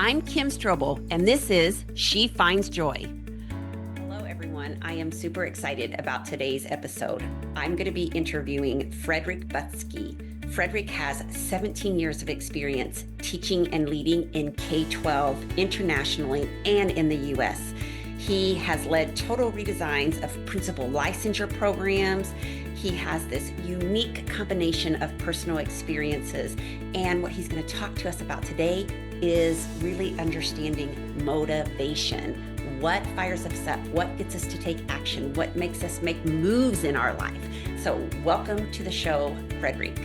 I'm Kim Strobel, and this is She Finds Joy. Hello, everyone. I am super excited about today's episode. I'm going to be interviewing Frederick Buskey. Frederick has 17 years of experience teaching and leading in K-12 internationally and in the U.S. He has led total redesigns of principal licensure programs. He has this unique combination of personal experiences. And what he's going to talk to us about today is really understanding motivation. What fires us up? What gets us to take action? What makes us make moves in our life? So welcome to the show, Frederick.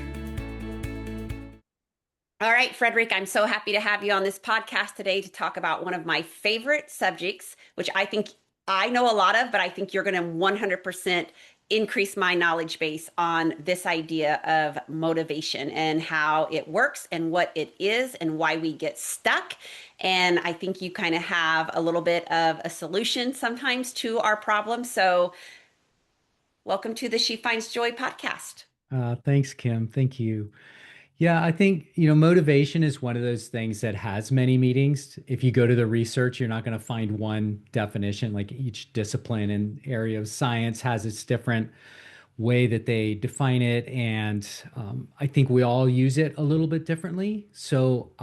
All right, Frederick, I'm so happy to have you on this podcast today to talk about one of my favorite subjects, which I think I know a lot of, but I think you're going to 100% increase my knowledge base on this idea of motivation and how it works and what it is and why we get stuck. And I think you kind of have a little bit of a solution sometimes to our problems. So welcome to the She Finds Joy podcast. Thanks, Kim. Thank you. Yeah, I think, motivation is one of those things that has many meanings. If you go to the research, you're not going to find one definition. Like each discipline and area of science has its different way that they define it. And I think we all use it a little bit differently. So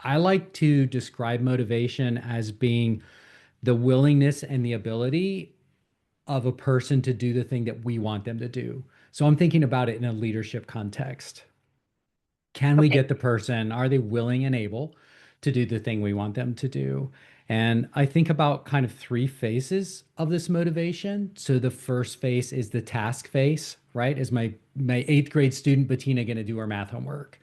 I like to describe motivation as being the willingness and the ability of a person to do the thing that we want them to do. So I'm thinking about it in a leadership context. Can we Okay. get the person? Are they willing and able to do the thing we want them to do? And I think about kind of three phases of this motivation. So the first phase is the task phase, right? Is my eighth grade student Bettina going to do her math homework?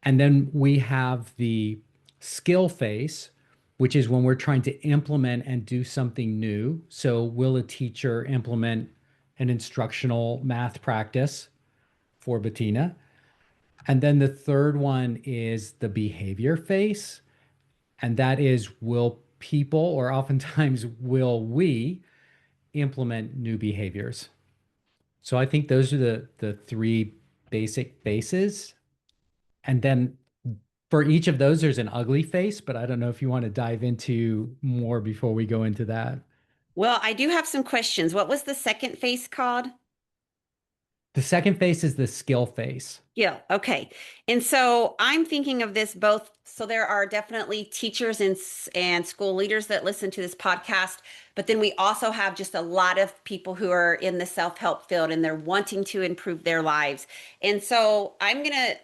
And then we have the skill phase, which is when we're trying to implement and do something new. So will a teacher implement an instructional math practice for Bettina? And then the third one is the behavior phase. And that is, will people, or oftentimes will we, implement new behaviors? So I think those are the three basic bases. And then for each of those, there's an ugly face, but I don't know if you want to dive into more before we go into that. Well, I do have some questions. What was the second phase called? The second face is the skill face. Yeah, okay. And so I'm thinking of this both. So there are definitely teachers and school leaders that listen to this podcast, but then we also have just a lot of people who are in the self-help field and they're wanting to improve their lives. And so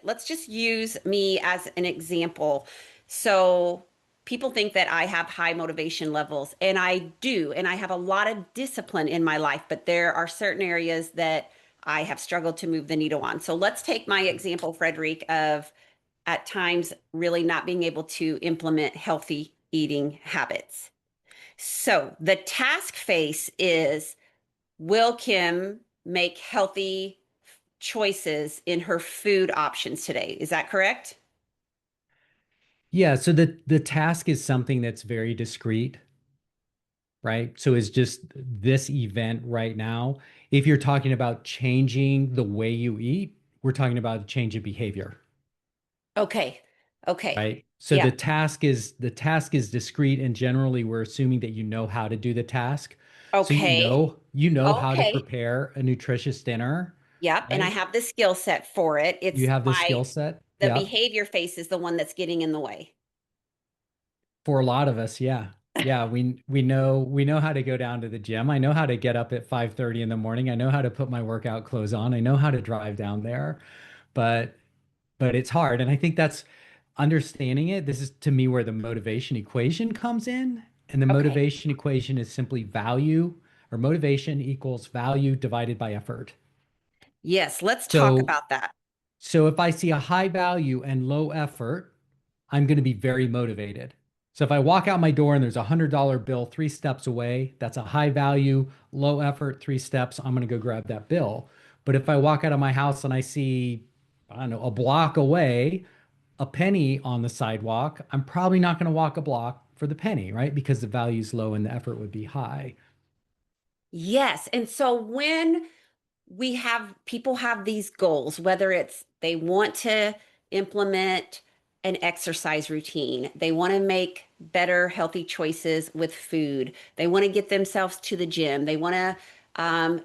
let's just use me as an example. So people think that I have high motivation levels, and I do, and I have a lot of discipline in my life, but there are certain areas that I have struggled to move the needle on. So let's take my example, Frederick, of at times really not being able to implement healthy eating habits. So the task face is, will Kim make healthy choices in her food options today? Is that correct? Yeah, so the task is something that's very discrete, right? So it's just this event right now. If you're talking about changing the way you eat, we're talking about a change of behavior, Okay. Okay. right? So Yeah. the task is discrete, and generally we're assuming that you know how to do the task. So Okay. you know how to Okay. prepare a nutritious dinner, Yep. And I right? have the skill set for it. You It's have the skill set. the Yep. behavior face is the one that's getting in the way. For a lot of us, yeah. Yeah, we know how to go down to the gym. I know how to get up at 5:30 in the morning. I know how to put my workout clothes on. I know how to drive down there. But but it's hard. And I think that's understanding it. This is to me where the motivation equation comes in. And the Okay. motivation equation is simply value, or motivation equals value divided by effort. Yes, let's talk So about that. so if I see a high value and low effort, I'm going to be very motivated. So if I walk out my door and there's $100 bill 3 steps away, that's a high value, low effort, 3 steps. I'm going to go grab that bill. But if I walk out of my house and I see, I don't know, a block away, a penny on the sidewalk, I'm probably not going to walk a block for the penny, right? Because the value's low and the effort would be high. Yes. And so when we have people have these goals, whether it's they want to implement an exercise routine. They want to make better, healthy choices with food. They want to get themselves to the gym. They want to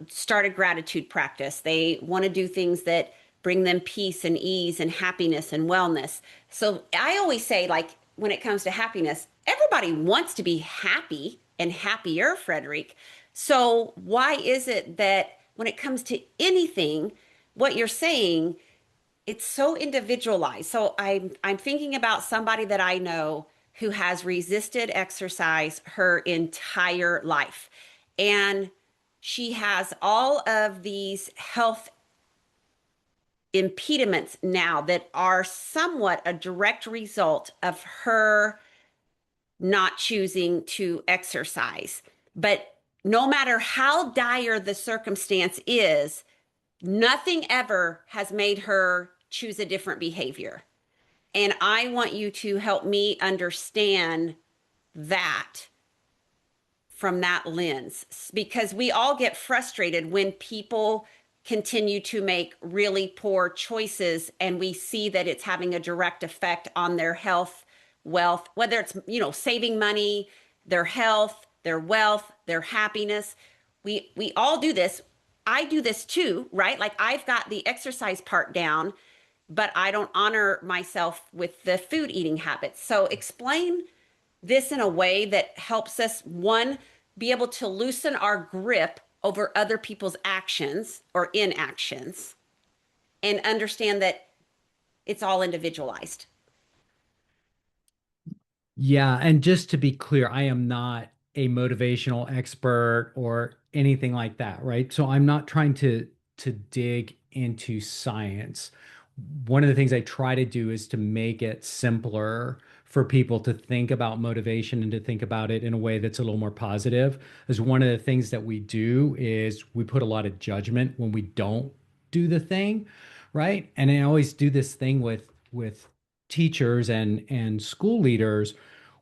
start a gratitude practice. They want to do things that bring them peace and ease and happiness and wellness. So I always say, like, when it comes to happiness, everybody wants to be happy and happier, Frederick. So why is it that when it comes to anything, what you're saying, it's so individualized. So I'm thinking about somebody that I know who has resisted exercise her entire life. And she has all of these health impediments now that are somewhat a direct result of her not choosing to exercise. But no matter how dire the circumstance is, nothing ever has made her choose a different behavior. And I want you to help me understand that from that lens, because we all get frustrated when people continue to make really poor choices and we see that it's having a direct effect on their health, wealth, whether it's, saving money, their health, their wealth, their happiness. We all do this. I do this too, right? Like, I've got the exercise part down, but I don't honor myself with the food eating habits. So explain this in a way that helps us, one, be able to loosen our grip over other people's actions or inactions and understand that it's all individualized. Yeah, and just to be clear, I am not a motivational expert or anything like that, right? So I'm not trying to dig into science. One of the things I try to do is to make it simpler for people to think about motivation and to think about it in a way that's a little more positive. As one of the things that we do is we put a lot of judgment when we don't do the thing, right? And I always do this thing with teachers and school leaders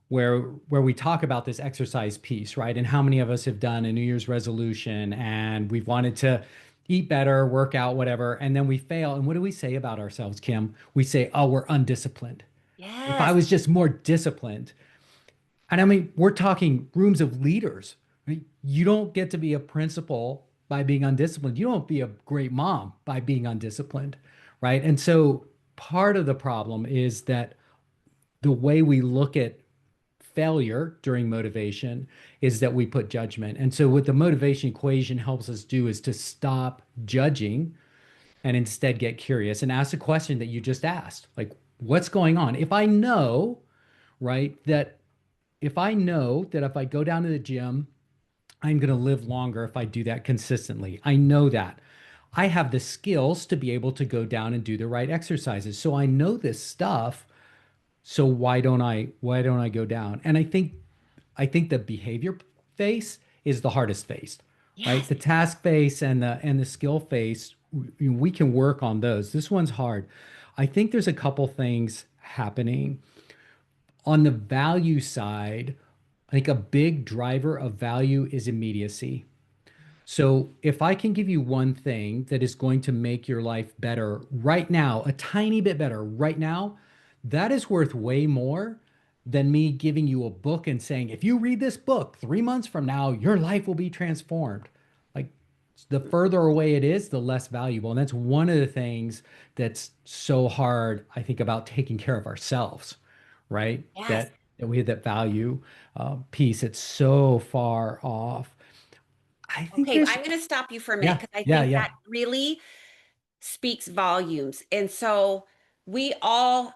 where we talk about this exercise piece, right? And how many of us have done a New Year's resolution and we've wanted to eat better, work out, whatever, and then we fail. And what do we say about ourselves, Kim? We say, "Oh, we're undisciplined. If I Yes. was just more disciplined." And I mean, we're talking rooms of leaders. Right? You don't get to be a principal by being undisciplined. You don't be a great mom by being undisciplined, right? And so part of the problem is that the way we look at failure during motivation is that we put judgment. And so what the motivation equation helps us do is to stop judging and instead get curious and ask the question that you just asked. Like, what's going on? If I know, right, that if I go down to the gym, I'm going to live longer if I do that consistently. I know that. I have the skills to be able to go down and do the right exercises. So I know this stuff. So why don't I go down? And I think the behavior phase is the hardest phase, right? Yes. The task phase and the skill phase, we can work on those. This one's hard. I think there's a couple things happening. On the value side, I think a big driver of value is immediacy. So if I can give you one thing that is going to make your life better right now, a tiny bit better right now, that is worth way more than me giving you a book and saying, if you read this book 3 months from now, your life will be transformed. Like, the further away it is, the less valuable. And that's one of the things that's so hard, I think, about taking care of ourselves, right? Yes. That we have that value piece. It's so far off. I think Okay, there's, I'm going to stop you for a minute yeah, because I yeah, think yeah. that really speaks volumes. And so we all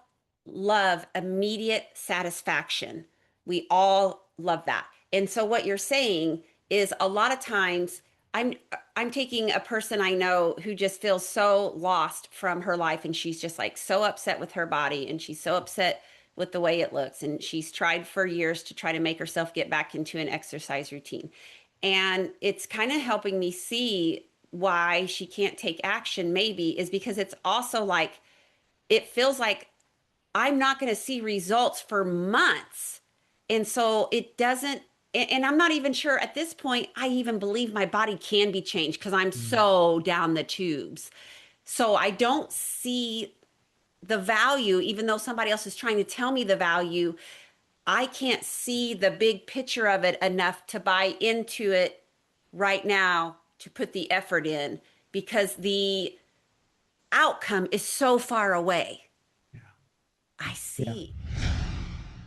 love immediate satisfaction. We all love that. And so what you're saying is a lot of times I'm I'm taking a person I know who just feels so lost from her life and she's just like so upset with her body and she's so upset with the way it looks and she's tried for years to try to make herself get back into an exercise routine. And it's kind of helping me see why she can't take action, maybe, is because it's also like, it feels like I'm not going to see results for months. And so it doesn't, and I'm not even sure at this point, I even believe my body can be changed because I'm Mm. so down the tubes. So I don't see the value, even though somebody else is trying to tell me the value, I can't see the big picture of it enough to buy into it right now to put the effort in because the outcome is so far away. I Yeah. see.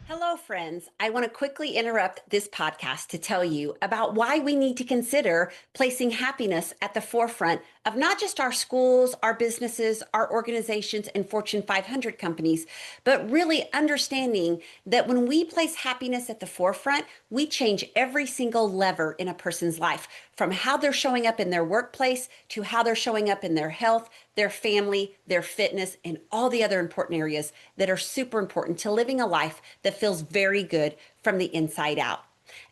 Hello, friends. I want to quickly interrupt this podcast to tell you about why we need to consider placing happiness at the forefront of not just our schools, our businesses, our organizations, and Fortune 500 companies, but really understanding that when we place happiness at the forefront, we change every single lever in a person's life, from how they're showing up in their workplace to how they're showing up in their health, their family, their fitness, and all the other important areas that are super important to living a life that feels very good from the inside out.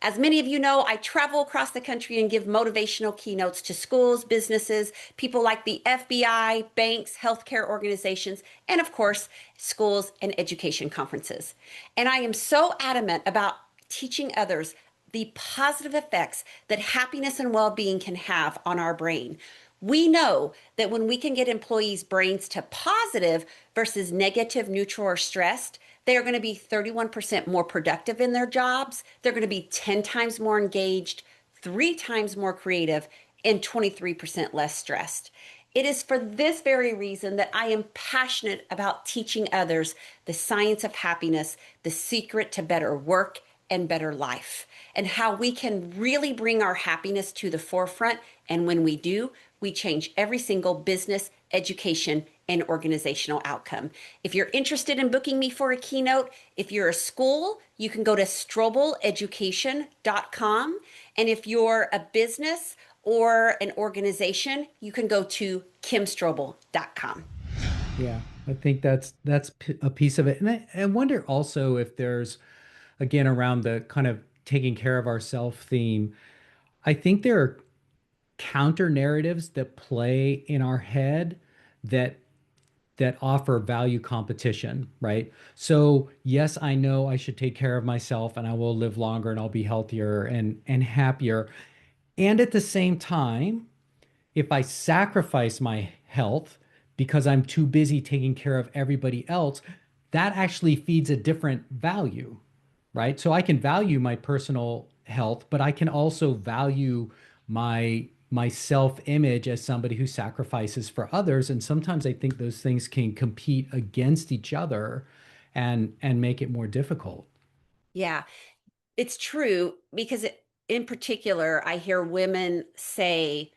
As many of you know, I travel across the country and give motivational keynotes to schools, businesses, people like the FBI, banks, healthcare organizations, and of course, schools and education conferences. And I am so adamant about teaching others the positive effects that happiness and well being can have on our brain. We know that when we can get employees' brains to positive versus negative, neutral, or stressed, they are going to be 31% more productive in their jobs. They're going to be 10 times more engaged, 3 times more creative, and 23% less stressed. It is for this very reason that I am passionate about teaching others the science of happiness, the secret to better work and better life, and how we can really bring our happiness to the forefront. And when we do, we change every single business, education, and organizational outcome. If you're interested in booking me for a keynote, if you're a school, you can go to strobeleducation.com. And if you're a business or an organization, you can go to kimstrobel.com. Yeah, I think a piece of it. And I wonder also if there's, again, around the kind of taking care of ourself theme, I think there are counter narratives that play in our head that offer value competition, right? So yes, I know I should take care of myself and I will live longer and I'll be healthier and happier. And at the same time, if I sacrifice my health because I'm too busy taking care of everybody else, that actually feeds a different value, right? So I can value my personal health, but I can also value my self-image as somebody who sacrifices for others. And sometimes I think those things can compete against each other and make it more difficult. Yeah, it's true because in particular, I hear women say,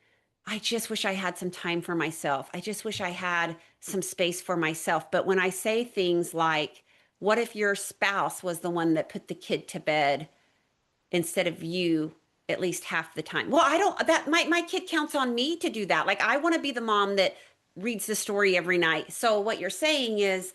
I just wish I had some time for myself. I just wish I had some space for myself. But when I say things like, what if your spouse was the one that put the kid to bed instead of you at least half the time? Well, I don't, that my kid counts on me to do that. Like I want to be the mom that reads the story every night. So what you're saying is,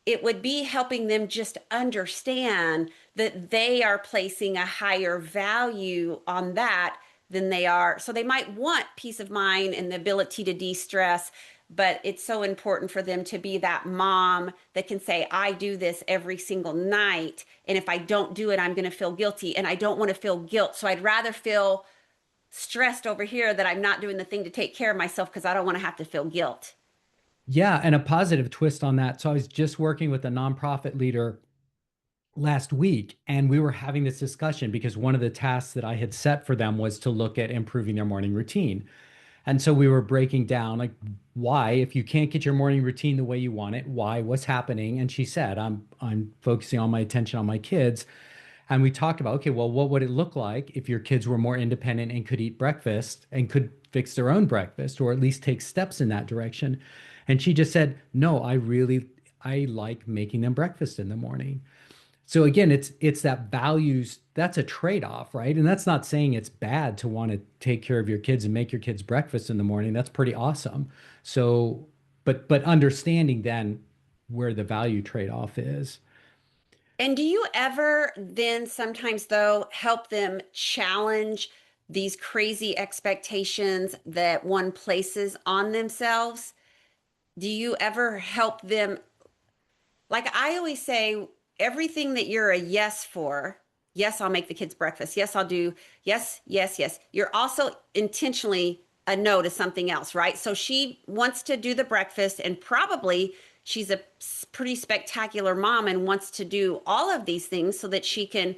it would be helping them just understand that they are placing a higher value on that than they are. So they might want peace of mind and the ability to de-stress, but it's so important for them to be that mom that can say, I do this every single night. And if I don't do it, I'm going to feel guilty. And I don't want to feel guilt. So I'd rather feel stressed over here that I'm not doing the thing to take care of myself because I don't want to have to feel guilt. Yeah, and a positive twist on that. So I was just working with a nonprofit leader last week, and we were having this discussion because one of the tasks that I had set for them was to look at improving their morning routine. And so we were breaking down like why, if you can't get your morning routine the way you want it, why, what's happening? And she said, I'm focusing all my attention on my kids. And we talked about, okay, well, what would it look like if your kids were more independent and could eat breakfast and could fix their own breakfast or at least take steps in that direction? And she just said, no, I like making them breakfast in the morning. So again, it's that values, that's a trade-off, right? And that's not saying it's bad to want to take care of your kids and make your kids breakfast in the morning. That's pretty awesome. So, but understanding then where the value trade-off is. And do you ever then sometimes, though, help them challenge these crazy expectations that one places on themselves? Do you ever help them? Like I always say, everything that you're a yes for, yes, I'll make the kids breakfast. Yes, I'll do, yes, yes, yes. You're also intentionally a no to something else, right? So she wants to do the breakfast and probably she's a pretty spectacular mom and wants to do all of these things so that she can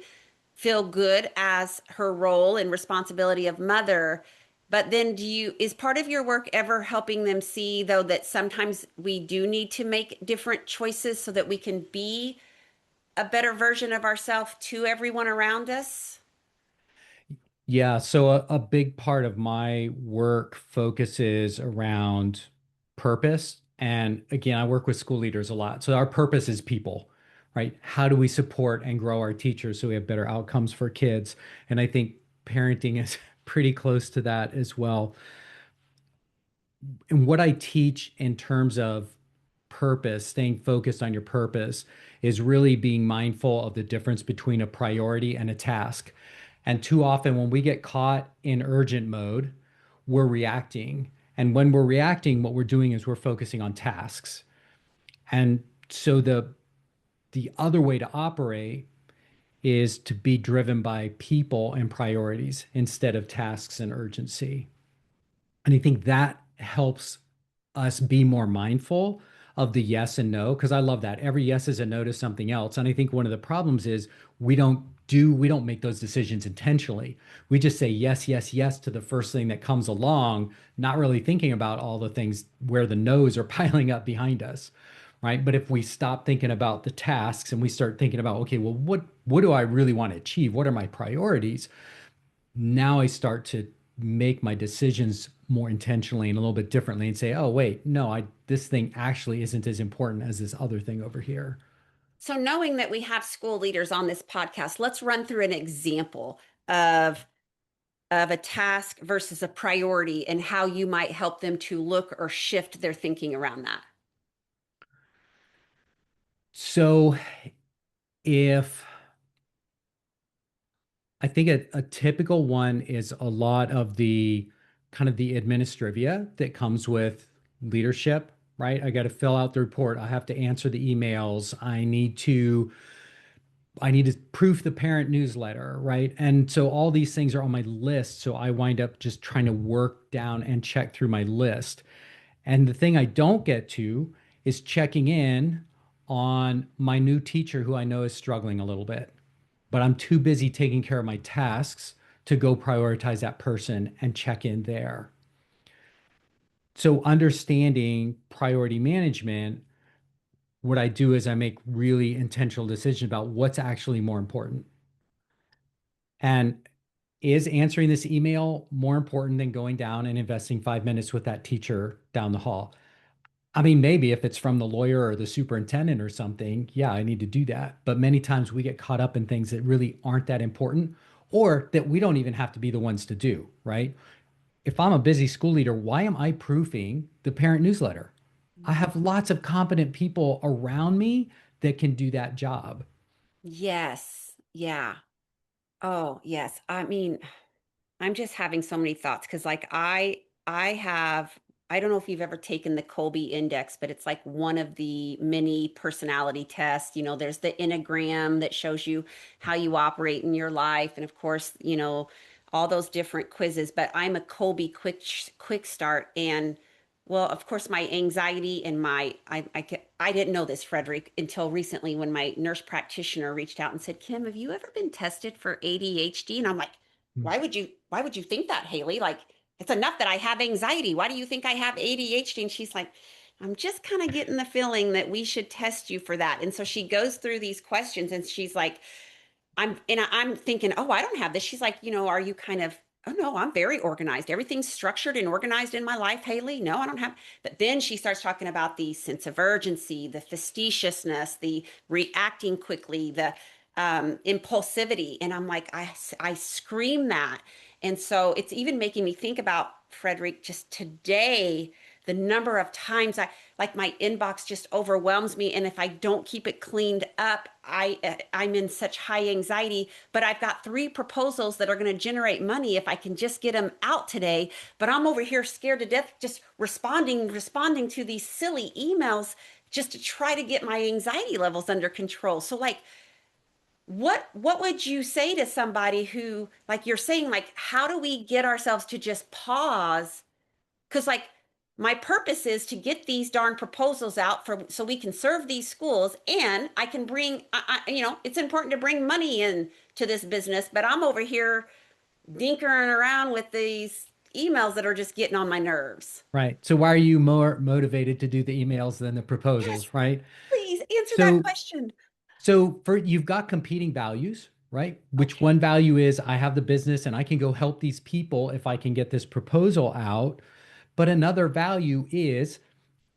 feel good as her role and responsibility of mother. But then is part of your work ever helping them see though that sometimes we do need to make different choices so that we can be a better version of ourselves to everyone around us? Yeah, so a big part of my work focuses around purpose. And again, I work with school leaders a lot. So our purpose is people, right? How do we support and grow our teachers so we have better outcomes for kids? And I think parenting is pretty close to that as well. And what I teach in terms of purpose, staying focused on your purpose, is really being mindful of the difference between a priority and a task. And too often, when we get caught in urgent mode, we're reacting. And when we're reacting, what we're doing is we're focusing on tasks. And so the other way to operate is to be driven by people and priorities instead of tasks and urgency. And I think that helps us be more mindful of the yes and no, because I love that. Every yes is a no to something else. And I think one of the problems is we don't make those decisions intentionally. We just say yes, yes, yes to the first thing that comes along, not really thinking about all the things where the no's are piling up behind us. Right. But if we stop thinking about the tasks and we start thinking about, okay, well, what do I really want to achieve? What are my priorities? Now I start to make my decisions more intentionally and a little bit differently and say, oh, wait, no, this thing actually isn't as important as this other thing over here. So, knowing that we have school leaders on this podcast, let's run through an example of a task versus a priority and how you might help them to look or shift their thinking around that. So if I think a typical one is a lot of the kind of the administrivia that comes with leadership, right? I got to fill out the report. I have to answer the emails. I need to proof the parent newsletter, right? And so all these things are on my list. So I wind up just trying to work down and check through my list. And the thing I don't get to is checking in on my new teacher who I know is struggling a little bit, but I'm too busy taking care of my tasks to go prioritize that person and check in there. So understanding priority management, what I do is I make really intentional decisions about what's actually more important. And is answering this email more important than going down and investing 5 minutes with that teacher down the hall? I mean, maybe if it's from the lawyer or the superintendent or something, yeah, I need to do that. But many times we get caught up in things that really aren't that important or that we don't even have to be the ones to do, right? If I'm a busy school leader, why am I proofing the parent newsletter? I have lots of competent people around me that can do that job. Yes. Yeah. Oh, yes. I mean, I'm just having so many thoughts because like I don't know if you've ever taken the Colby Index, but it's like one of the many personality tests. There's the Enneagram that shows you how you operate in your life, and of course, all those different quizzes. But I'm a Colby quick start, and well, of course, my anxiety and I didn't know this, Frederick, until recently when my nurse practitioner reached out and said, Kim, have you ever been tested for ADHD? And I'm like, why would you think that, Haley? Like, it's enough that I have anxiety. Why do you think I have ADHD? And she's like, I'm just kind of getting the feeling that we should test you for that. And so she goes through these questions and she's like, I'm thinking, oh, I don't have this. She's like, are you kind of, oh no, I'm very organized. Everything's structured and organized in my life, Haley. No, I don't have. But then she starts talking about the sense of urgency, the facetiousness, the reacting quickly, the impulsivity. And I'm like, I scream that. And so it's even making me think about Frederick just today, the number of times like my inbox just overwhelms me, and if I don't keep it cleaned up, I'm in such high anxiety. But I've got three proposals that are going to generate money if I can just get them out today, but I'm over here scared to death just responding to these silly emails just to try to get my anxiety levels under control. So like, what would you say to somebody who, like you're saying, like how do we get ourselves to just pause? Because like my purpose is to get these darn proposals out for so we can serve these schools and I can bring it's important to bring money in to this business, but I'm over here dinkering around with these emails that are just getting on my nerves. Right. So why are you more motivated to do the emails than the Yes, proposals, right? please answer that So question. so for you've got competing values, right? Which Okay. one value is I have the business and I can go help these people if I can get this proposal out. But another value is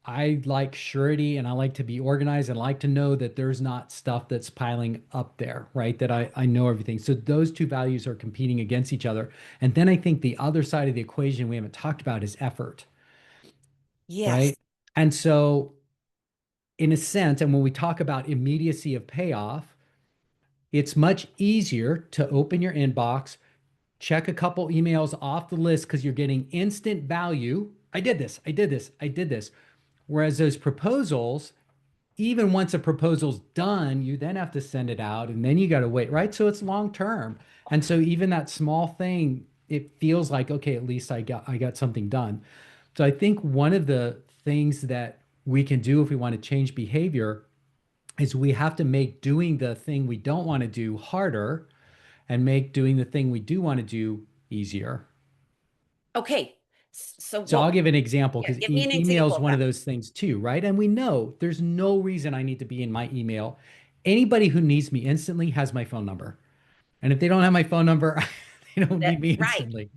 I like surety and I like to be organized and I like to know that there's not stuff that's piling up there, right? That I know everything. So those two values are competing against each other. And then I think the other side of the equation we haven't talked about is effort, Yes. right? And so in a sense, and when we talk about immediacy of payoff, it's much easier to open your inbox, check a couple emails off the list because you're getting instant value. I did this, I did this, I did this. Whereas those proposals, even once a proposal's done, you then have to send it out and then you got to wait, right? So it's long term. And so even that small thing, it feels like, okay, at least I got something done. So I think one of the things that we can do if we want to change behavior is we have to make doing the thing we don't want to do harder and make doing the thing we do want to do easier. Okay. So So I'll what give an example yeah, because give me an email example is of one that. of those things too, right? And we know there's no reason I need to be in my email. Anybody who needs me instantly has my phone number. And if they don't have my phone number, they don't That need me right. instantly.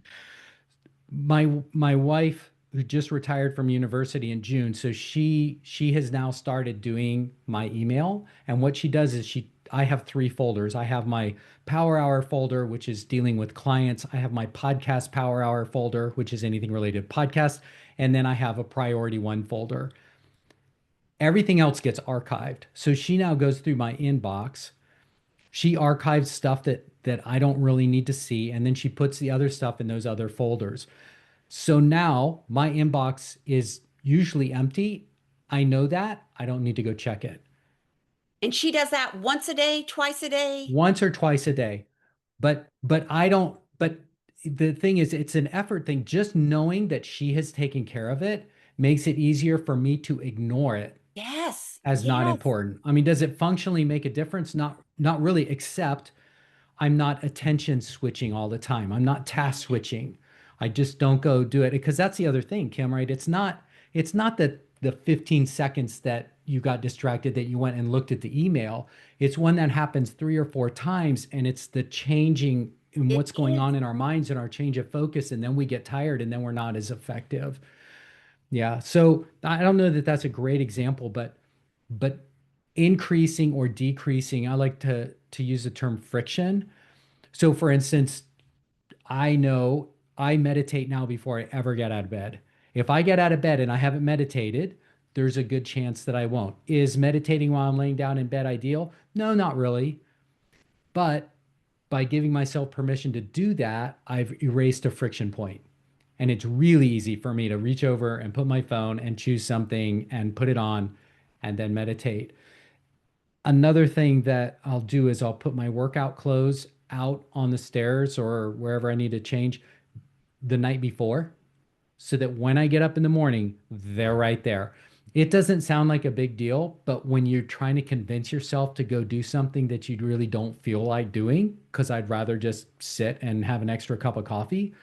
My wife who just retired from university in June, so she has now started doing my email. And what she does is I have three folders. I have my Power Hour folder, which is dealing with clients. I have my podcast Power Hour folder, which is anything related to podcast, and then I have a priority one folder. Everything else gets archived. So she now goes through my inbox. She archives stuff that I don't really need to see, and then she puts the other stuff in those other folders. So now my inbox is usually empty. I know that. I don't need to go check it And she does that once a day, twice a day. once or twice a day. But I don't, but the thing is it's an effort thing. Just knowing that she has taken care of it makes it easier for me to ignore it Yes. as not Yes. important. I mean, does it functionally make a difference? Not really, except I'm not attention switching all the time. I'm not task switching. I just don't go do it because that's the other thing, Kim, right? It's not that the 15 seconds that you got distracted that you went and looked at the email. It's one that happens three or four times and it's the changing in It what's going is. on in our minds and our change of focus and then we get tired and then we're not as effective. Yeah. So I don't know that that's a great example, but increasing or decreasing, I like to use the term friction. So, for instance, I know I meditate now before I ever get out of bed. If I get out of bed and I haven't meditated, there's a good chance that I won't. Is meditating while I'm laying down in bed ideal? No, not really. But by giving myself permission to do that, I've erased a friction point. And it's really easy for me to reach over and put my phone and choose something and put it on and then meditate. Another thing that I'll do is I'll put my workout clothes out on the stairs or wherever I need to change the night before so that when I get up in the morning, they're right there. It doesn't sound like a big deal, but when you're trying to convince yourself to go do something that you really don't feel like doing, because I'd rather just sit and have an extra cup of coffee,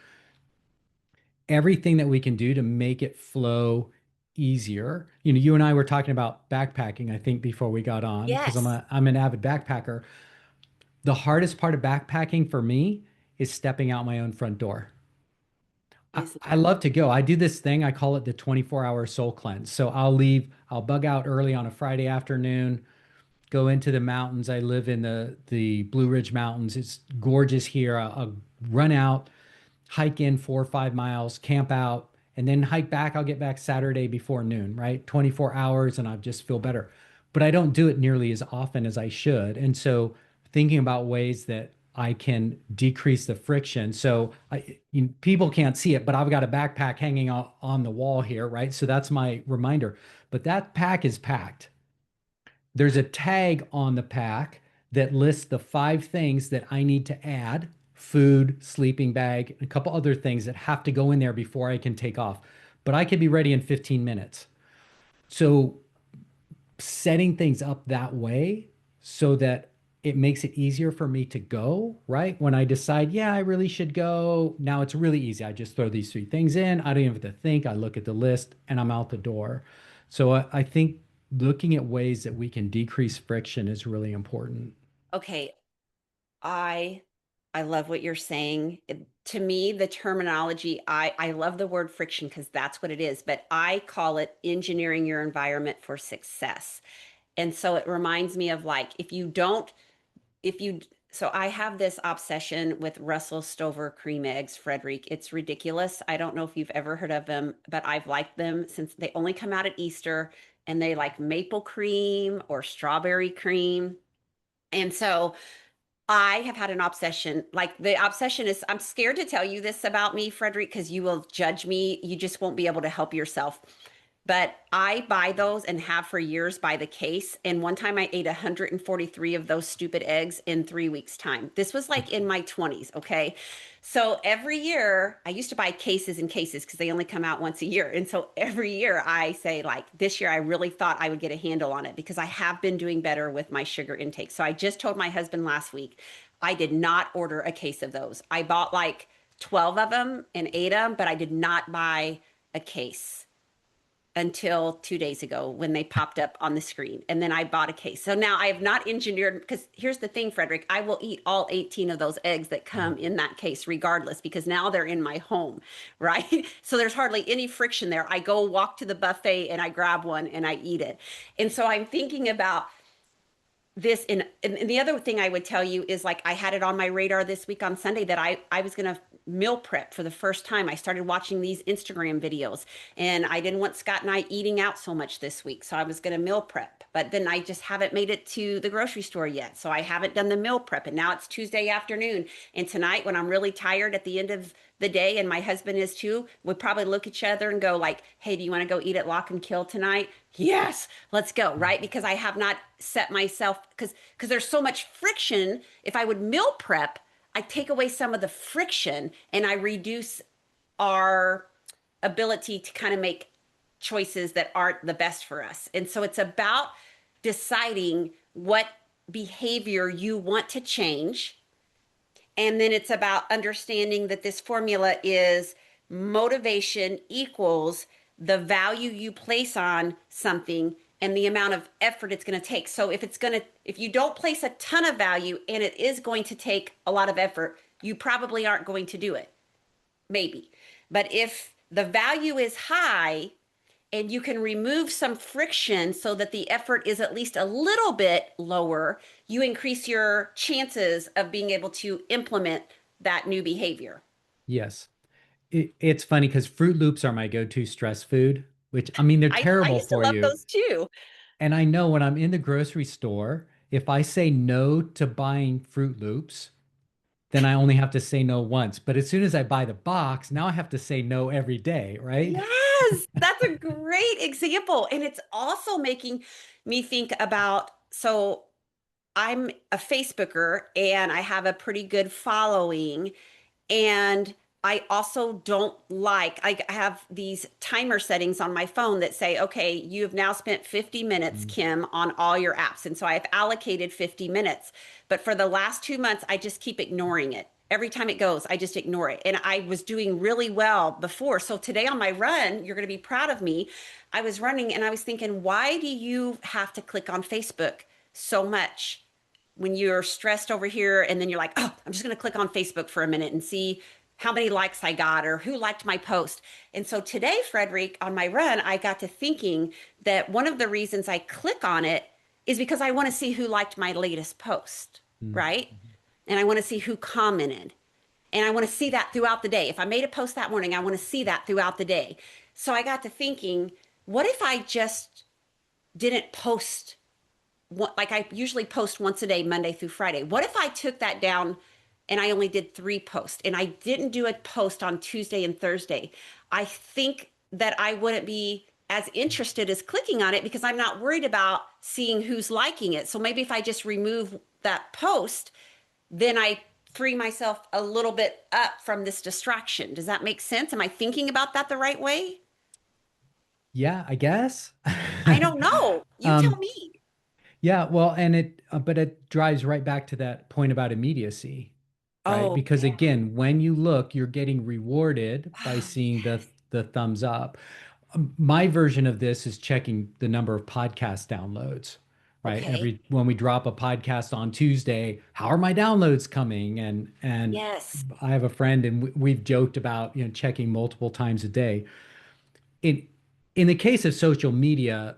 everything that we can do to make it flow easier. You know, you and I were talking about backpacking, I think, before we got on, because Yes. I'm an avid backpacker. The hardest part of backpacking for me is stepping out my own front door. Isn't I love to go. I do this thing, I call it the 24-hour soul cleanse. So I'll bug out early on a Friday afternoon, go into the mountains. I live in the Blue Ridge Mountains. It's gorgeous here. I'll run out, hike in 4 or 5 miles, camp out, and then hike back. I'll get back Saturday before noon, right? 24 hours, and I just feel better. But I don't do it nearly as often as I should. And so thinking about ways that I can decrease the friction. So people can't see it, but I've got a backpack hanging on the wall here, right? So that's my reminder. But that pack is packed. There's a tag on the pack that lists the 5 things that I need to add: food, sleeping bag, and a couple other things that have to go in there before I can take off. but I could be ready in 15 minutes. So setting things up that way so that it makes it easier for me to go, right? When I decide, yeah, I really should go, now it's really easy. I just throw these three things in. I don't even have to think. I look at the list and I'm out the door. So I think looking at ways that we can decrease friction is really important. Okay, I I love what you're saying. To me, the terminology, I love the word friction because that's what it is, but I call it engineering your environment for success. And so it reminds me of like if you so I have this obsession with Russell Stover cream eggs, Frederick. It's ridiculous. I don't know if you've ever heard of them, but I've liked them since they only come out at Easter, and they like maple cream or strawberry cream. And so I have had an obsession. Like the obsession is, I'm scared to tell you this about me, Frederick, because you will judge me. You just won't be able to help yourself. But I buy those and have for years by the case. And one time I ate 143 of those stupid eggs in 3 weeks' time. This was like in my 20s, okay? So every year, I used to buy cases and cases because they only come out once a year. And so every year I say, like, this year I really thought I would get a handle on it because I have been doing better with my sugar intake. So I just told my husband last week, I did not order a case of those. I bought like 12 of them and ate them, but I did not buy a case until 2 days ago when they popped up on the screen. And then I bought a case. So now I have not engineered, because here's the thing, Frederick, I will eat all 18 of those eggs that come in that case regardless, because now they're in my home, right? So there's hardly any friction there. I go walk to the buffet and I grab one and I eat it. And so I'm thinking about this and the other thing I would tell you is, like, I had it on my radar this week on Sunday that I was going to meal prep for the first time. I started watching these Instagram videos, and I didn't want Scott and I eating out so much this week, so I was going to meal prep. But then I just haven't made it to the grocery store yet, so I haven't done the meal prep. And now it's Tuesday afternoon, and tonight when I'm really tired at the end of the day, and my husband is too, we probably look at each other and go like, hey, do you want to go eat at Lock and Kill tonight? Yes, let's go, right? Because I have not set myself, because there's so much friction. If I would meal prep, I take away some of the friction and I reduce our ability to kind of make choices that aren't the best for us. And so it's about deciding what behavior you want to change, and then it's about understanding that this formula is motivation equals the value you place on something and the amount of effort it's going to take. So if you don't place a ton of value and it is going to take a lot of effort, you probably aren't going to do it. Maybe. But if the value is high and you can remove some friction so that the effort is at least a little bit lower, you increase your chances of being able to implement that new behavior. Yes. It's funny because Fruit Loops are my go-to stress food, which I mean, they're I terrible used to for love you. those too. And I know when I'm in the grocery store, if I say no to buying Fruit Loops, then I only have to say no once. But as soon as I buy the box, now I have to say no every day, right? Yes, that's a great example. And it's also making me think about, so I'm a Facebooker and I have a pretty good following. And I also don't like, I have these timer settings on my phone that say, okay, you have now spent 50 minutes, Mm. Kim, on all your apps. And so I've allocated 50 minutes. But for the last 2 months, I just keep ignoring it. Every time it goes, I just ignore it. And I was doing really well before. So today on my run, you're going to be proud of me. I was running and I was thinking, why do you have to click on Facebook so much when you're stressed over here, and then you're like, oh, I'm just going to click on Facebook for a minute and see how many likes I got or who liked my post. And so today, Frederick, on my run, I got to thinking that one of the reasons I click on it is because I want to see who liked my latest post, Mm. right? And I want to see who commented. And I want to see that throughout the day. If I made a post that morning, I want to see that throughout the day. So I got to thinking, what if I just didn't post like I usually post once a day, Monday through Friday. What if I took that down and I only did 3 posts and I didn't do a post on Tuesday and Thursday? I think that I wouldn't be as interested as clicking on it because I'm not worried about seeing who's liking it. So maybe if I just remove that post, then I free myself a little bit up from this distraction. Does that make sense? Am I thinking about that the right way? Yeah, I guess. I don't know. You tell Um, me. yeah, well, and but it drives right back to that point about immediacy, right? Oh, Because yeah. again, when you look, you're getting rewarded by Oh, seeing yes. the thumbs up. My version of this is checking the number of podcast downloads, right? Okay. Every when we drop a podcast on Tuesday, how are my downloads coming? And Yes. I have a friend, and we've joked about, checking multiple times a day. In in the case of social media,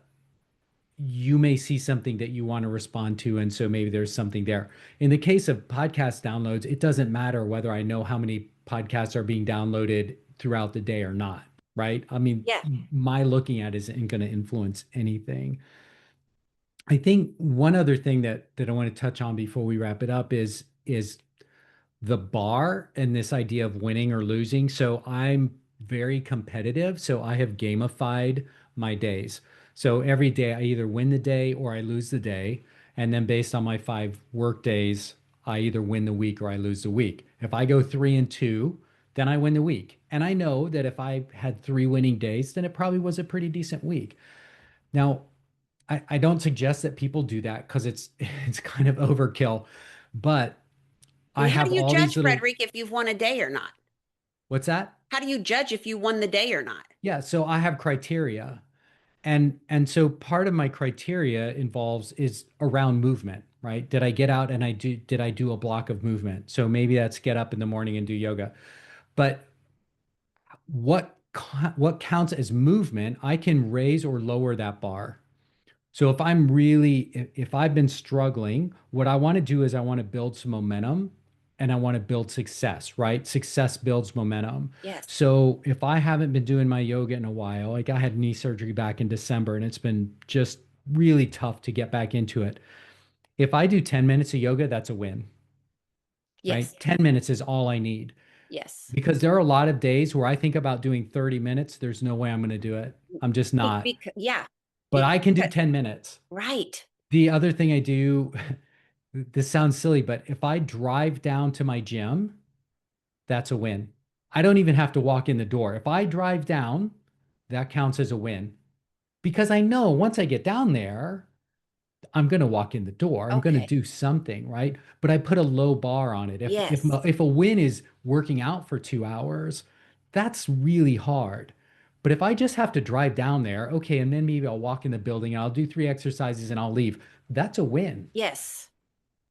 you may see something that you want to respond to, and so maybe there's something there. In the case of podcast downloads, it doesn't matter whether I know how many podcasts are being downloaded throughout the day or not, right? I mean, Yeah. my looking at isn't going to influence anything. I think one other thing that I want to touch on before we wrap it up is the bar and this idea of winning or losing. So I'm very competitive. So I have gamified my days. So every day I either win the day or I lose the day. And then based on my 5 work days, I either win the week or I lose the week. If I go 3 and 2, then I win the week. And I know that if I had 3 winning days, then it probably was a pretty decent week. Now, I don't suggest that people do that because it's it's kind of overkill. But I And how have do you all these judge, little, Frederick, if you've won a day or not? what's that? How do you judge if you won the day or not? Yeah, so I have criteria. And so part of my criteria involves is around movement, right? Did I get out and I do did I do a block of movement? So maybe that's get up in the morning and do yoga. But what counts as movement, I can raise or lower that bar. So if I've been struggling, what I want to do is I want to build some momentum and I want to build success, right? Success builds momentum. Yes. So if I haven't been doing my yoga in a while, like I had knee surgery back in December and it's been just really tough to get back into it. If I do 10 minutes of yoga, that's a win, Yes. right? 10 minutes is all I need Yes. because there are a lot of days where I think about doing 30 minutes. There's no way I'm going to do it. I'm just not. Yeah. But I can do But 10 minutes. right. The other thing I do, this sounds silly, but if I drive down to my gym, that's a win. I don't even have to walk in the door. If I drive down, that counts as a win because I know once I get down there, I'm going to walk in the door. I'm going to Okay. do something, right? But I put a low bar on it. Yes. If a win is working out for 2 hours, that's really hard. But if I just have to drive down there, okay, and then maybe I'll walk in the building and I'll do 3 exercises and I'll leave, that's a win. Yes.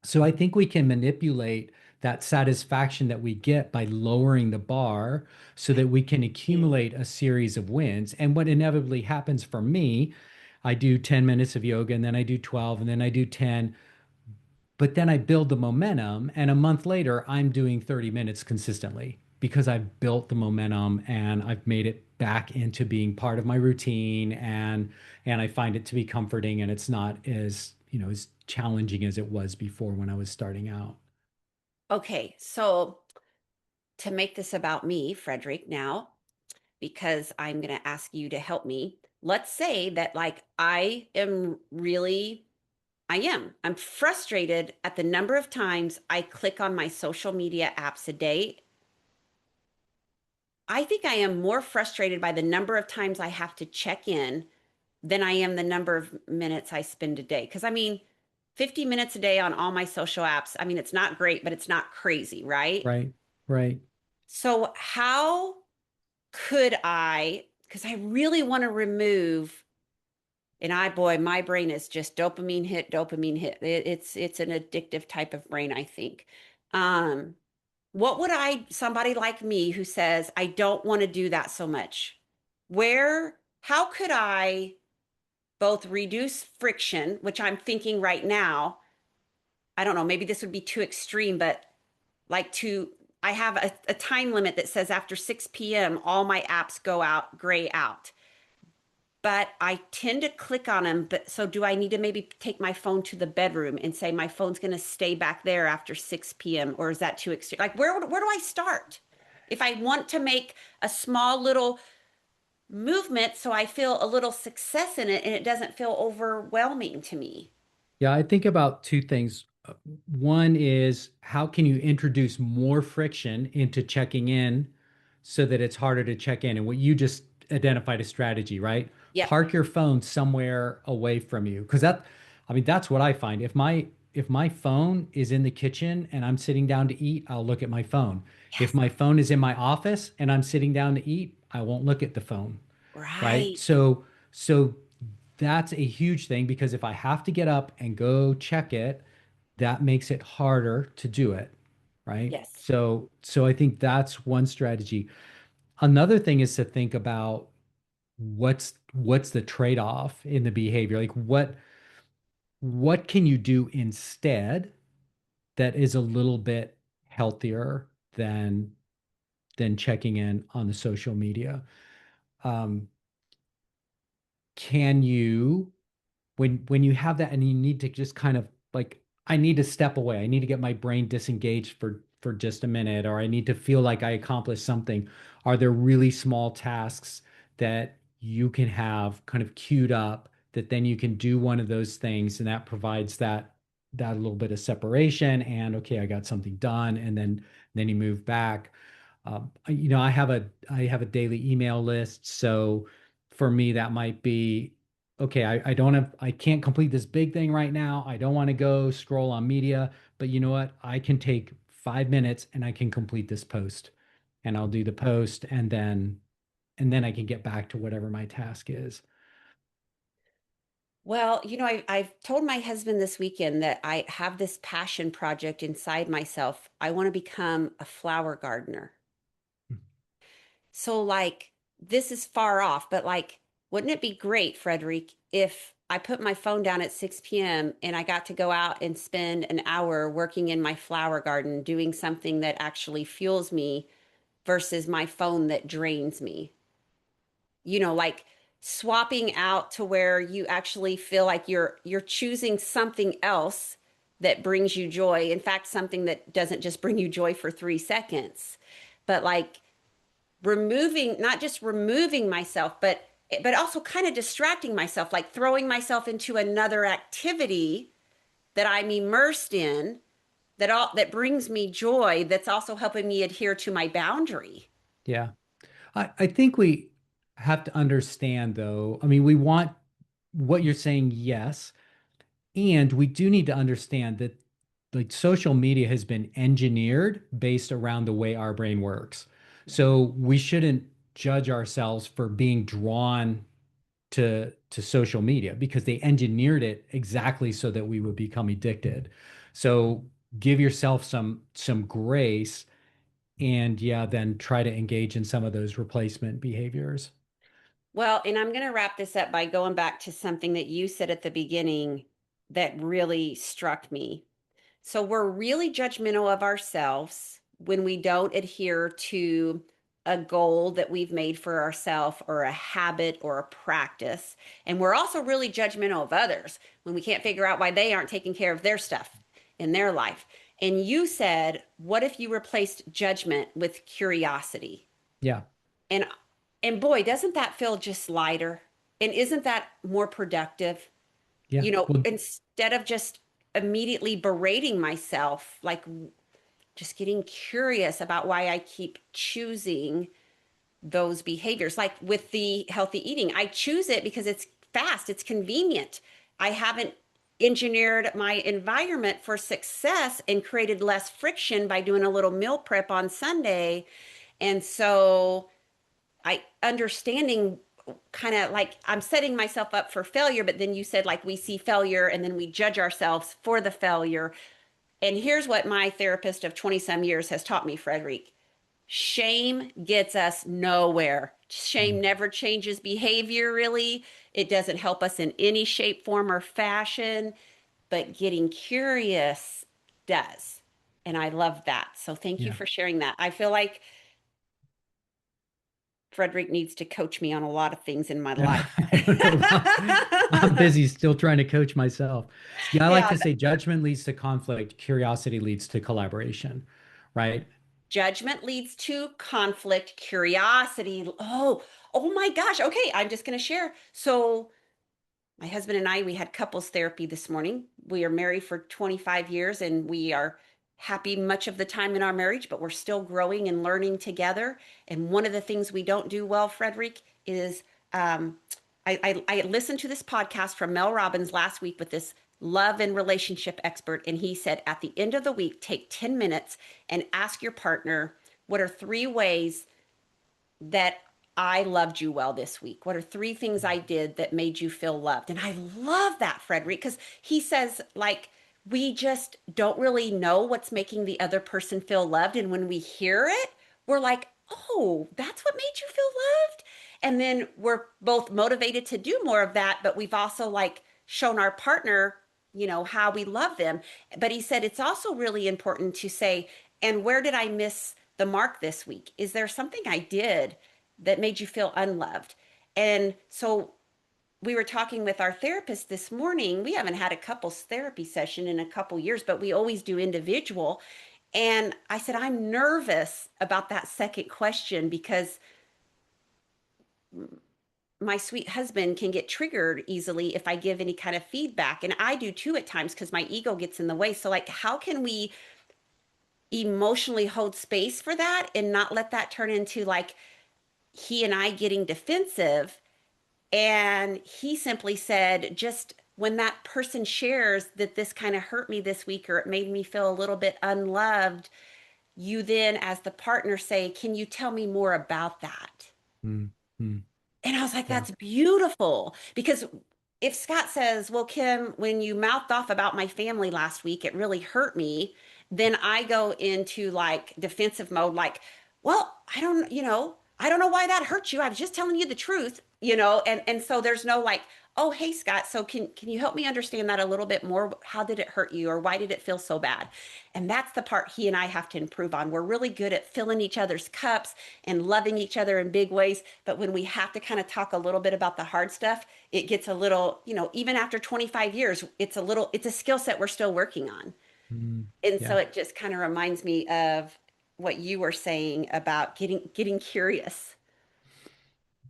So I think we can manipulate that satisfaction that we get by lowering the bar so I that we can see. accumulate a series of wins. And what inevitably happens for me, I do 10 minutes of yoga and then I do 12 and then I do 10, but then I build the momentum and a month later I'm doing 30 minutes consistently because I've built the momentum and I've made it back into being part of my routine and I find it to be comforting and it's not as, as challenging as it was before when I was starting out. Okay. So to make this about me, Frederick, now, because I'm going to ask you to help me, let's say that like I'm frustrated at the number of times I click on my social media apps a day. I think I am more frustrated by the number of times I have to check in than I am the number of minutes I spend a day. Because I mean, 50 minutes a day on all my social apps, I mean, it's not great, but it's not crazy, right? Right. Right. So, how could I, because I really want to remove, and boy, my brain is just dopamine hit, dopamine hit. It's an addictive type of brain, I think. Um, what would somebody like me who says, I don't want to do that so much, how could I both reduce friction, which I'm thinking right now, I don't know, maybe this would be too extreme, but like I have a time limit that says after 6 p.m., all my apps go out, gray out. But I tend to click on them. But so do I need to maybe take my phone to the bedroom and say my phone's going to stay back there after 6 p.m.? Or is that too extreme? Like, where do I start? If I want to make a small little movement so I feel a little success in it and it doesn't feel overwhelming to me. Yeah, I think about two things. One is how can you introduce more friction into checking in so that it's harder to check in? And what you just identified a strategy, right? Yep. Park your phone somewhere away from you. Because I mean, that's what I find. If my phone is in the kitchen and I'm sitting down to eat, I'll look at my phone. If Yes. my phone is in my office and I'm sitting down to eat, I won't look at the phone, right? Right. So that's a huge thing because if I have to get up and go check it, that makes it harder to do it, right? Yes. So I think that's one strategy. Another thing is to think about what's the trade-off in the behavior? Like what can you do instead that is a little bit healthier than checking in on the social media? Um, can you when you have that and you need to just kind of like I need to step away. I need to get my brain disengaged for just a minute, or I need to feel like I accomplished something. Are there really small tasks that you can have kind of queued up that then you can do one of those things and that provides that little bit of separation and okay, I got something done and then you move back. I have a daily email list, so for me that might be okay, I can't complete this big thing right now. I don't want to go scroll on media, but you know what? I can take 5 minutes and I can complete this post and I'll do the post and then I can get back to whatever my task is. Well, I've told my husband this weekend that I have this passion project inside myself. I want to become a flower gardener. So, like, this is far off, but like, wouldn't it be great, Frederick, if I put my phone down at 6 p.m. and I got to go out and spend an hour working in my flower garden, doing something that actually fuels me versus my phone that drains me? Like swapping out to where you actually feel like you're choosing something else that brings you joy. In fact, something that doesn't just bring you joy for 3 seconds, but like removing, not just removing myself, but also kind of distracting myself, like throwing myself into another activity that I'm immersed in that brings me joy, that's also helping me adhere to my boundary. Yeah. I think we have to understand though. I mean, we want what you're saying, yes. And we do need to understand that like social media has been engineered based around the way our brain works. So we shouldn't judge ourselves for being drawn to social media because they engineered it exactly so that we would become addicted. So give yourself some grace and yeah, then try to engage in some of those replacement behaviors. Well, and I'm going to wrap this up by going back to something that you said at the beginning that really struck me. So we're really judgmental of ourselves when we don't adhere to a goal that we've made for ourselves or a habit or a practice. And we're also really judgmental of others when we can't figure out why they aren't taking care of their stuff in their life. And you said, what if you replaced judgment with curiosity? Yeah. And and boy, doesn't that feel just lighter? And isn't that more productive? Yeah. Well, Instead of just immediately berating myself, like just getting curious about why I keep choosing those behaviors. Like with the healthy eating, I choose it because it's fast, it's convenient. I haven't engineered my environment for success and created less friction by doing a little meal prep on Sunday. And so I understanding kind of like I'm setting myself up for failure, but then you said like we see failure and then we judge ourselves for the failure. And here's what my therapist of 20 some years has taught me, Frederick. Shame gets us nowhere. Shame never changes behavior, really. It doesn't help us in any shape, form, or fashion, but getting curious does. And I love that. So thank you yeah. for sharing that. I feel like Frederick needs to coach me on a lot of things in my Yeah, life. I don't know. I'm busy still trying to coach myself. Yeah, I like Yeah, to say judgment leads to conflict, curiosity leads to collaboration, right? judgment leads to conflict, curiosity. Oh my gosh. Okay, I'm just going to share. So, my husband and I, we had couples therapy this morning. We are married for 25 years and we are happy much of the time in our marriage, but we're still growing and learning together. And one of the things we don't do well, Frederick, is I listened to this podcast from Mel Robbins last week with this love and relationship expert, and he said at the end of the week, take 10 minutes and ask your partner, what are 3 ways that I loved you well this week? What are 3 things I did that made you feel loved? And I love that, Frederick, because he says, like, we just don't really know what's making the other person feel loved. And when we hear it, we're like, oh, that's what made you feel loved. And then we're both motivated to do more of that, but we've also like shown our partner, how we love them. But he said it's also really important to say, and where did I miss the mark this week? Is there something I did that made you feel unloved? And so we were talking with our therapist this morning. We haven't had a couples therapy session in a couple years, but we always do individual. And I said, I'm nervous about that second question because my sweet husband can get triggered easily if I give any kind of feedback. And I do too at times because my ego gets in the way. So, like, how can we emotionally hold space for that and not let that turn into like he and I getting defensive? And he simply said, just when that person shares that this kind of hurt me this week or it made me feel a little bit unloved, you then, as the partner, say, can you tell me more about that? Mm, mm, And I was like, yeah. that's beautiful. Because if Scott says, well, Kim, when you mouthed off about my family last week, it really hurt me, then I go into like defensive mode, like, well, I don't know why that hurt you. I was just telling you the truth, and so there's no like, oh, hey, Scott, so can you help me understand that a little bit more? How did it hurt you, or why did it feel so bad? And that's the part he and I have to improve on. We're really good at filling each other's cups and loving each other in big ways, but when we have to kind of talk a little bit about the hard stuff, it gets a little, even after 25 years, it's a skill set we're still working on. Mm, And so yeah. it just kind of reminds me of what you were saying about getting curious.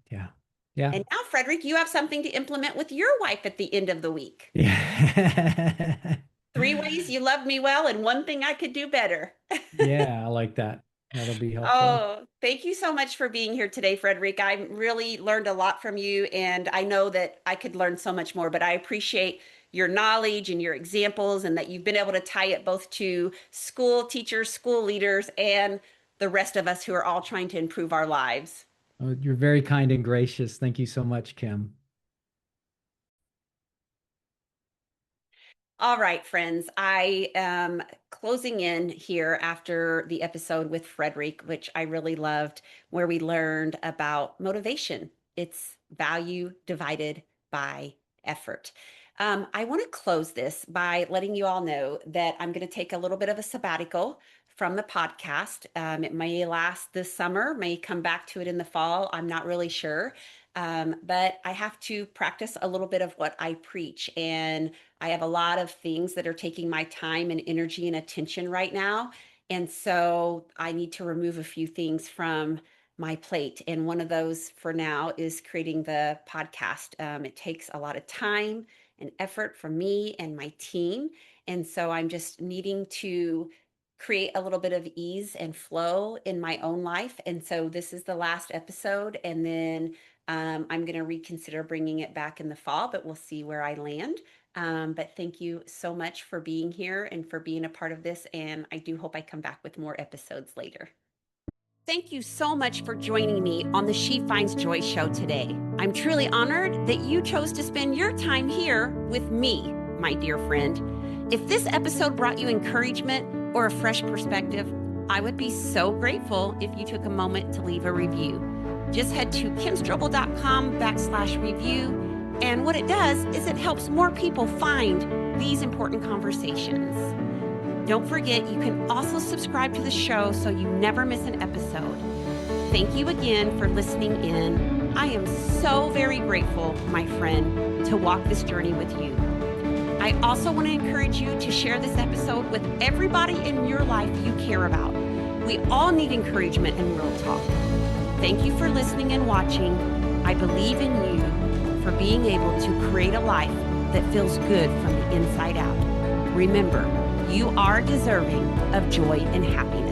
Yeah. Yeah. And now, Frederick, you have something to implement with your wife at the end of the week. Yeah. 3 ways you love me well and 1 thing I could do better. Yeah, I like that. That'll be helpful. Oh, thank you so much for being here today, Frederick. I really learned a lot from you, and I know that I could learn so much more, but I appreciate your knowledge and your examples, and that you've been able to tie it both to school teachers, school leaders, and the rest of us who are all trying to improve our lives. Oh, you're very kind and gracious. Thank you so much, Kim. All right, friends, I am closing in here after the episode with Frederick, which I really loved, where we learned about motivation. It's value divided by effort. I want to close this by letting you all know that I'm going to take a little bit of a sabbatical from the podcast. It may last this summer, may come back to it in the fall. I'm not really sure. But I have to practice a little bit of what I preach. And I have a lot of things that are taking my time and energy and attention right now. And so I need to remove a few things from my plate. And one of those for now is creating the podcast. It takes a lot of time and effort from me and my team. And so I'm just needing to create a little bit of ease and flow in my own life. And so this is the last episode. And then I'm going to reconsider bringing it back in the fall, but we'll see where I land. But thank you so much for being here and for being a part of this. And I do hope I come back with more episodes later. Thank you so much for joining me on the She Finds Joy show today. I'm truly honored that you chose to spend your time here with me, my dear friend. If this episode brought you encouragement or a fresh perspective, I would be so grateful if you took a moment to leave a review. Just head to kimstrobel.com/review. And what it does is it helps more people find these important conversations. Don't forget, you can also subscribe to the show so you never miss an episode. Thank you again for listening in. I am so very grateful, my friend, to walk this journey with you. I also want to encourage you to share this episode with everybody in your life you care about. We all need encouragement and real talk. Thank you for listening and watching. I believe in you for being able to create a life that feels good from the inside out. Remember, you are deserving of joy and happiness.